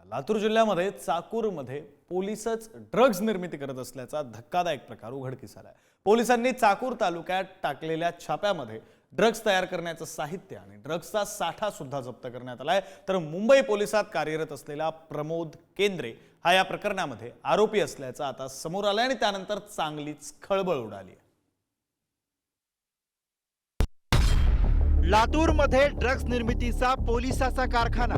लातूर जिल्ह्यामध्ये चाकूरमध्ये पोलिसच ड्रग्ज निर्मिती करत असल्याचा धक्कादायक प्रकार उघडकीस आलाय। पोलिसांनी चाकूर तालुक्यात टाकलेल्या छाप्यामध्ये ड्रग्ज तयार करण्याचं साहित्य आणि ड्रग्जचा साठा सुद्धा जप्त करण्यात आलाय। तर मुंबई पोलिसात कार्यरत असलेला प्रमोद केंद्रे हा या प्रकरणामध्ये आरोपी असल्याचं आता समोर आलंय आणि त्यानंतर चांगलीच खळबळ उडाली आहे। लातूर मध्ये ड्रग्ज निर्मितीचा पोलिसाचा कारखाना।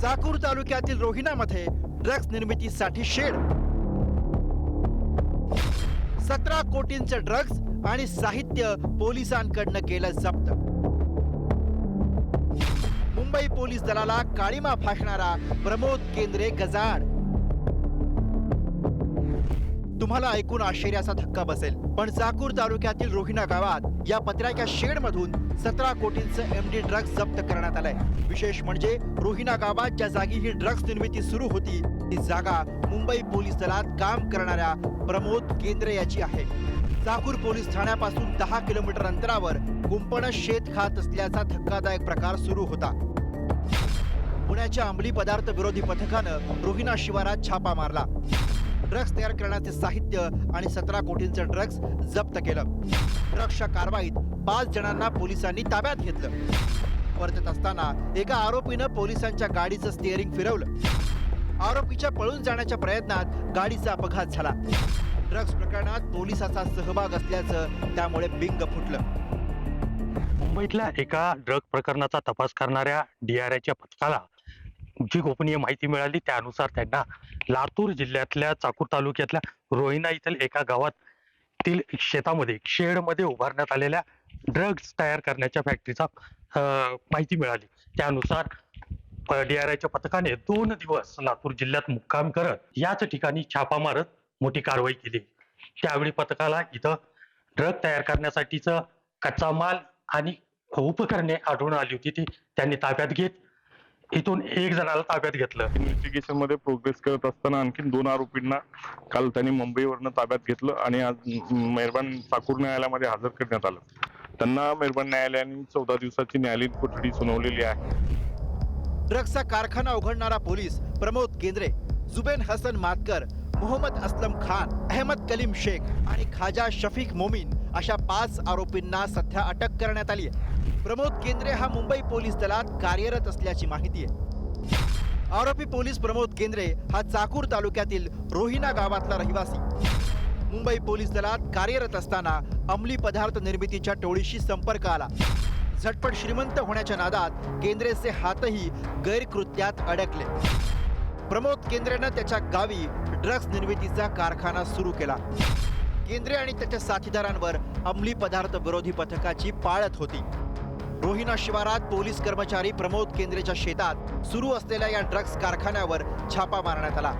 चाकूर तालुक्यातील रोहिणामध्ये ड्रग्ज निर्मितीसाठी शेड। 17 कोटींचे ड्रग्ज आणि साहित्य पोलिसांकडनं केलं जप्त। मुंबई पोलीस दलाला काळीमा फासणारा प्रमोद केंद्रे गजाआड। तुम्हाला ऐकून आश्चर्याचा धक्का बसेल, पण चाकूर तालुक्यातील रोहिणा गावात या पत्र्याच्या शेड मधून 17 कोटींचं एमडी ड्रग्ज जप्त करण्यात आलंय। विशेष म्हणजे रोहिणा गावात ज्या जागी ही ड्रग्ज निर्मिती सुरू होती ती जागा मुंबई पोलीस दलात काम करणाऱ्या प्रमोद केंद्रे याची आहे। चाकूर पोलीस ठाण्यापासून 10 किलोमीटर अंतरावर कुंपण शेत खात असल्याचा धक्कादायक प्रकार सुरू होता। पुण्याच्या अंमली पदार्थ विरोधी पथकानं रोहिणा शिवारात छापा मारला। ड्रग्ज तयार करण्याचे साहित्य आणि 17 कोटींचे ड्रग्ज जप्त केलं। ड्रग्जच्या कारवाईत 5 जणांना पोलिसांनी ताब्यात घेतलं। परतत असताना एका आरोपीनं पोलिसांच्या गाडीचं स्टिअरिंग फिरवलं। आरोपीच्या पळून जाण्याच्या प्रयत्नात गाडीचा अपघात झाला। ड्रग्ज प्रकरणात पोलिसाचा सहभाग असल्याचं त्यामुळे बिंग फुटलं। मुंबईतल्या एका ड्रग प्रकरणाचा तपास करणाऱ्या DRIच्या पथकाला जी गोपनीय माहिती मिळाली त्यानुसार त्यांना लातूर जिल्ह्यातल्या चाकूर तालुक्यातल्या रोहिणा येथील एका गावातील शेतामध्ये शेडमध्ये उभारण्यात आलेल्या ड्रग्ज तयार करण्याच्या फॅक्टरीचा माहिती मिळाली। त्यानुसार DRIच्या पथकाने 2 दिवस लातूर जिल्ह्यात मुक्काम करत याच ठिकाणी छापा मारत मोठी कारवाई केली। त्यावेळी पथकाला इथं ड्रग तयार करण्यासाठीचं कच्चा माल आणि उपकरणे आढळून आली होती। ती त्यांनी ताब्यात घेत इथून 1 जणाला ताब्यात घेतलं। इन्व्हेस्टिगेशन मध्ये प्रोग्रेस करत असताना आणखी 2 आरोपींना काल त्यांनी मुंबईवरनं ताब्यात घेतलं आणि आज मेहरबान चाकूर न्यायालयामध्ये हजर करण्यात आलं। त्यांना मेहरबान न्यायालयाने 14 दिवसाची न्यायालयीन कोठडी सुनावलेली आहे। ड्रग्जचा कारखाना उघडणारा पोलीस प्रमोद केंद्रे, जुबेन हसन मातकर, मोहम्मद असलम खान, अहमद कलीम शेख आणि खाजा शफीक मोमीन अशा 5 आरोपींना सध्या अटक करण्यात आली आहे। प्रमोद केंद्रे हा मुंबई पोलीस दलात कार्यरत असल्याची माहिती आहे। आरोपी पोलीस प्रमोद केंद्रे हा चाकूर तालुक्यातील रोहिणा गावातला रहिवासी। मुंबई पोलीस दलात कार्यरत असताना अंमली पदार्थ निर्मितीच्या टोळीशी संपर्क आला। झटपट श्रीमंत होण्याच्या नादात केंद्रेचे हातही गैरकृत्यात अडकले। प्रमोद केंद्रेनं त्याच्या गावी ड्रग्ज निर्मितीचा कारखाना सुरू केला। केंद्रे आणि त्याच्या साथीदारांवर अंमली पदार्थ विरोधी पथकाची पाळत होती। रोहिणा शिवारात पोलीस कर्मचारी प्रमोद केंद्रेच्या शेतात सुरू असलेल्या या ड्रग्ज कारखान्यावर छापा मारण्यात आला।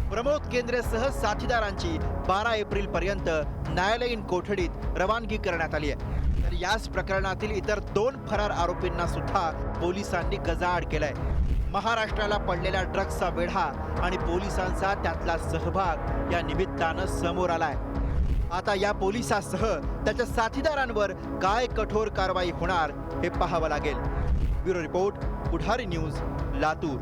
प्रमोद केंद्रेसह साथीदारांची 12 एप्रिल पर्यंत न्यायालयीन कोठडीत रवानगी करण्यात आली आहे। तर याच प्रकरणातील इतर 2 फरार आरोपींना सुद्धा पोलिसांनी गजाआड केलाय। महाराष्ट्राला पडलेल्या ड्रग्जचा वेढा आणि पोलिसांचा त्यातला सहभाग या निमित्तानं समोर आलाय। आता या पोलिसासह त्याच्या साथीदारांवर काय कठोर कारवाई होणार हे पाहावं लागेल। ब्युरो रिपोर्ट, पुढारी न्यूज, लातूर।